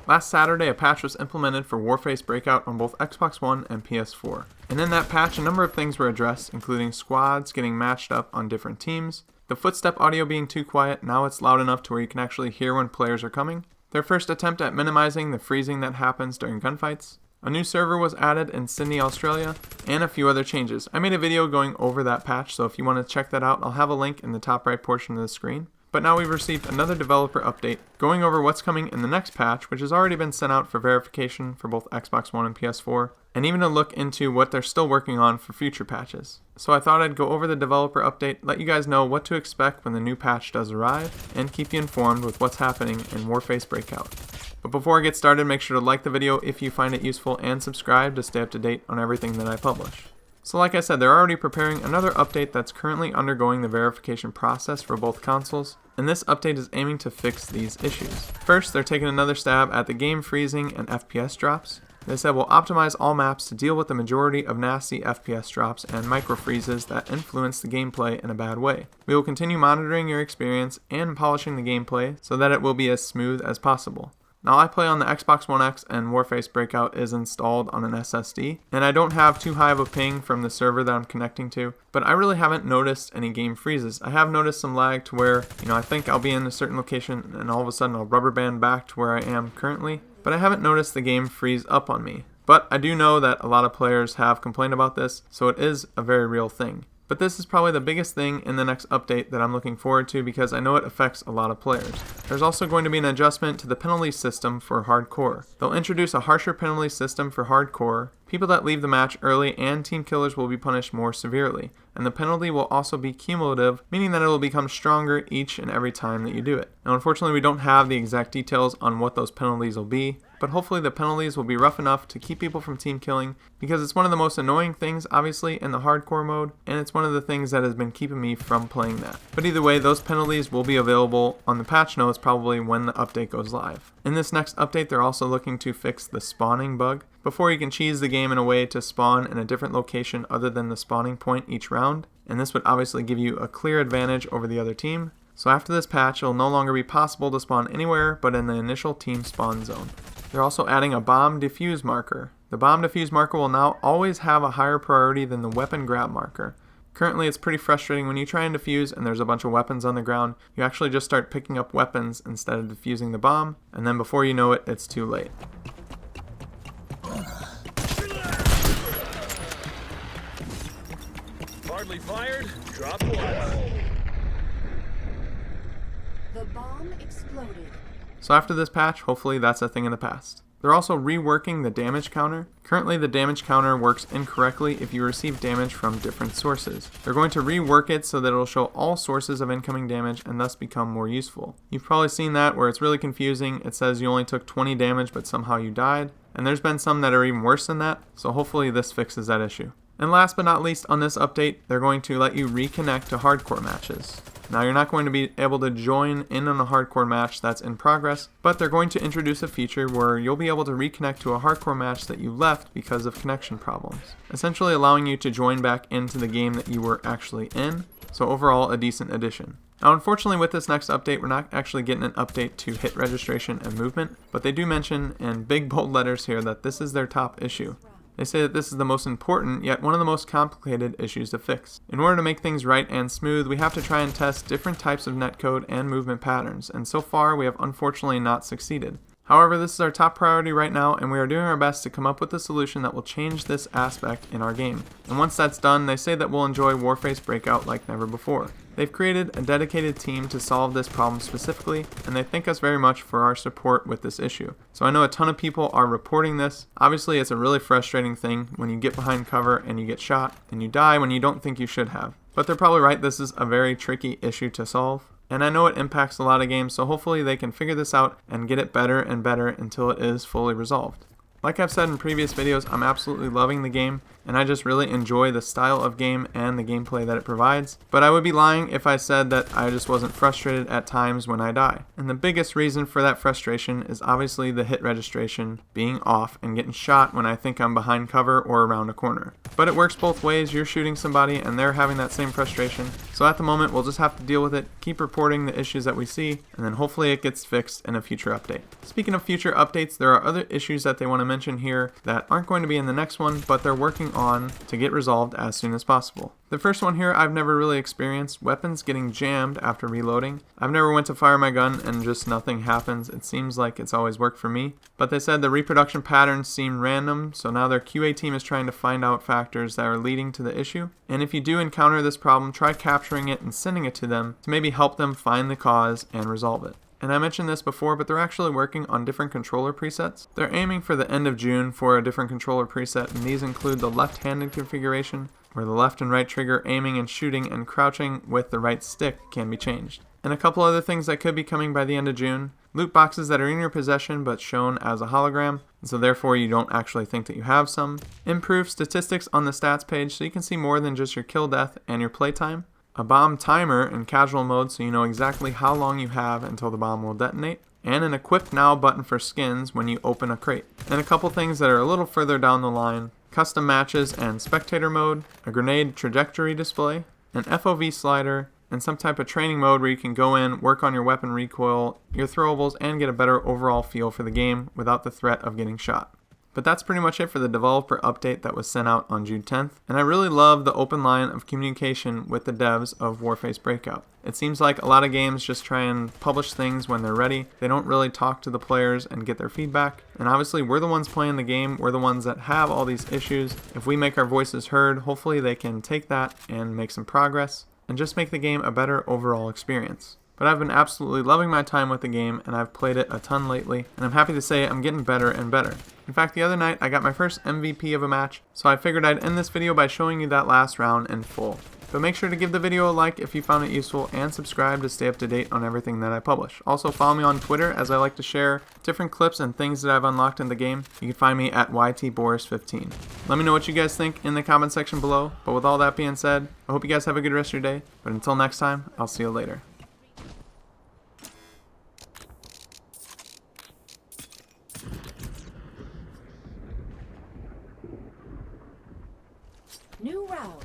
Last Saturday, a patch was implemented for Warface Breakout on both Xbox One and PS4. And in that patch, a number of things were addressed, including squads getting matched up on different teams, the footstep audio being too quiet, now it's loud enough to where you can actually hear when players are coming, their first attempt at minimizing the freezing that happens during gunfights, a new server was added in Sydney, Australia, and a few other changes. I made a video going over that patch, so if you want to check that out, I'll have a link in the top right portion of the screen. But now we've received another developer update going over what's coming in the next patch, which has already been sent out for verification for both Xbox One and PS4, and even a look into what they're still working on for future patches. So I thought I'd go over the developer update, let you guys know what to expect when the new patch does arrive, and keep you informed with what's happening in Warface Breakout. But before I get started, make sure to like the video if you find it useful and subscribe to stay up to date on everything that I publish. So like I said, they're already preparing another update that's currently undergoing the verification process for both consoles, and this update is aiming to fix these issues. First, they're taking another stab at the game freezing and FPS drops. They said we'll optimize all maps to deal with the majority of nasty FPS drops and micro freezes that influence the gameplay in a bad way. We will continue monitoring your experience and polishing the gameplay so that it will be as smooth as possible. Now I play on the Xbox One X and Warface Breakout is installed on an SSD, and I don't have too high of a ping from the server that I'm connecting to, but I really haven't noticed any game freezes. I have noticed some lag to where, I think I'll be in a certain location and all of a sudden I'll rubber band back to where I am currently, but I haven't noticed the game freeze up on me. But I do know that a lot of players have complained about this, so it is a very real thing. But this is probably the biggest thing in the next update that I'm looking forward to because I know it affects a lot of players. There's also going to be an adjustment to the penalty system for hardcore. They'll introduce a harsher penalty system for hardcore. People that leave the match early and team killers will be punished more severely, and the penalty will also be cumulative, meaning that it will become stronger each and every time that you do it. Now unfortunately we don't have the exact details on what those penalties will be, but hopefully the penalties will be rough enough to keep people from team killing, because it's one of the most annoying things obviously in the hardcore mode, and it's one of the things that has been keeping me from playing that. But either way, those penalties will be available on the patch notes probably when the update goes live. In this next update, they're also looking to fix the spawning bug. Before, you can cheese the game in a way to spawn in a different location other than the spawning point each round, and this would obviously give you a clear advantage over the other team. So after this patch, it will no longer be possible to spawn anywhere but in the initial team spawn zone. They're also adding a bomb defuse marker. The bomb defuse marker will now always have a higher priority than the weapon grab marker. Currently, it's pretty frustrating when you try and defuse and there's a bunch of weapons on the ground. You actually just start picking up weapons instead of defusing the bomb, and then before you know it, it's too late. Hardly fired, drop one. The bomb exploded. So after this patch, hopefully that's a thing in the past. They're also reworking the damage counter. Currently the damage counter works incorrectly if you receive damage from different sources. They're going to rework it so that it'll show all sources of incoming damage and thus become more useful. You've probably seen that where it's really confusing. It says you only took 20 damage but somehow you died. And there's been some that are even worse than that, so hopefully this fixes that issue. And last but not least on this update, they're going to let you reconnect to hardcore matches. Now you're not going to be able to join in on a hardcore match that's in progress, but they're going to introduce a feature where you'll be able to reconnect to a hardcore match that you left because of connection problems, essentially allowing you to join back into the game that you were actually in, so overall a decent addition. Now unfortunately with this next update, we're not actually getting an update to hit registration and movement, but they do mention in big bold letters here that this is their top issue. They say that this is the most important, yet one of the most complicated issues to fix. In order to make things right and smooth, we have to try and test different types of netcode and movement patterns, and so far we have unfortunately not succeeded. However, this is our top priority right now, and we are doing our best to come up with a solution that will change this aspect in our game. And once that's done, they say that we'll enjoy Warface Breakout like never before. They've created a dedicated team to solve this problem specifically, and they thank us very much for our support with this issue. So I know a ton of people are reporting this. Obviously, it's a really frustrating thing when you get behind cover and you get shot, and you die when you don't think you should have. But they're probably right, this is a very tricky issue to solve. And I know it impacts a lot of games, so hopefully they can figure this out and get it better and better until it is fully resolved. Like I've said in previous videos, I'm absolutely loving the game, and I just really enjoy the style of game and the gameplay that it provides. But I would be lying if I said that I just wasn't frustrated at times when I die. And the biggest reason for that frustration is obviously the hit registration being off and getting shot when I think I'm behind cover or around a corner. But it works both ways. You're shooting somebody and they're having that same frustration. So at the moment, we'll just have to deal with it, keep reporting the issues that we see, and then hopefully it gets fixed in a future update. Speaking of future updates, there are other issues that they want to mention here that aren't going to be in the next one, but they're working on to get resolved as soon as possible. The first one here I've never really experienced, weapons getting jammed after reloading. I've never went to fire my gun and just nothing happens. It seems like it's always worked for me. But they said the reproduction patterns seem random, so now their QA team is trying to find out factors that are leading to the issue. And if you do encounter this problem, try capturing it and sending it to them to maybe help them find the cause and resolve it. And I mentioned this before, but they're actually working on different controller presets. They're aiming for the end of June for a different controller preset, and these include the left-handed configuration, where the left and right trigger aiming and shooting and crouching with the right stick can be changed. And a couple other things that could be coming by the end of June. Loot boxes that are in your possession but shown as a hologram, and so therefore you don't actually think that you have some. Improved statistics on the stats page so you can see more than just your kill death and your playtime. A bomb timer in casual mode so you know exactly how long you have until the bomb will detonate, and an equip now button for skins when you open a crate. And a couple things that are a little further down the line, custom matches and spectator mode, a grenade trajectory display, an FOV slider, and some type of training mode where you can go in, work on your weapon recoil, your throwables, and get a better overall feel for the game without the threat of getting shot. But that's pretty much it for the developer update that was sent out on June 10th, and I really love the open line of communication with the devs of Warface Breakout. It seems like a lot of games just try and publish things when they're ready. They don't really talk to the players and get their feedback, and obviously we're the ones playing the game, we're the ones that have all these issues. If we make our voices heard, hopefully they can take that and make some progress, and just make the game a better overall experience. But I've been absolutely loving my time with the game, and I've played it a ton lately, and I'm happy to say I'm getting better and better. In fact, the other night I got my first MVP of a match, so I figured I'd end this video by showing you that last round in full. But make sure to give the video a like if you found it useful, and subscribe to stay up to date on everything that I publish. Also follow me on Twitter, as I like to share different clips and things that I've unlocked in the game. You can find me at YTBoris15. Let me know what you guys think in the comment section below, but with all that being said, I hope you guys have a good rest of your day, but until next time, I'll see you later. New round.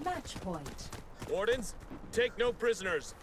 Match point. Wardens, take no prisoners.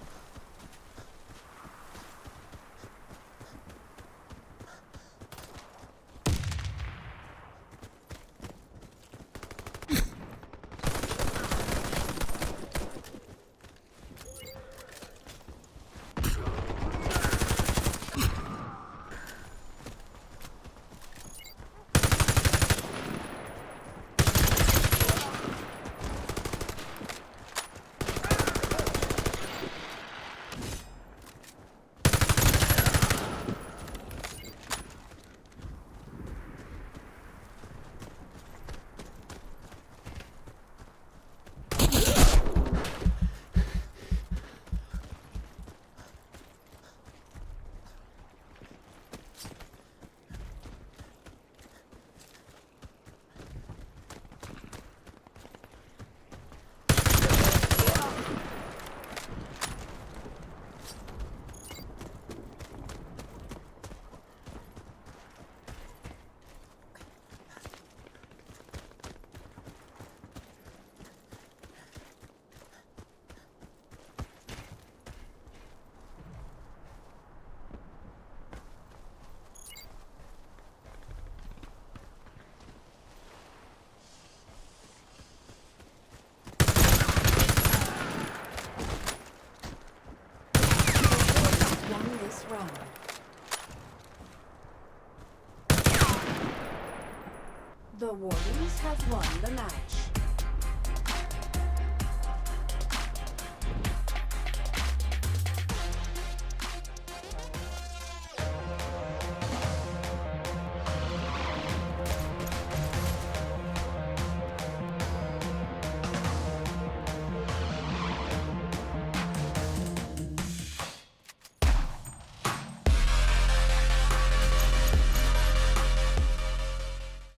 The Wardens have won the match.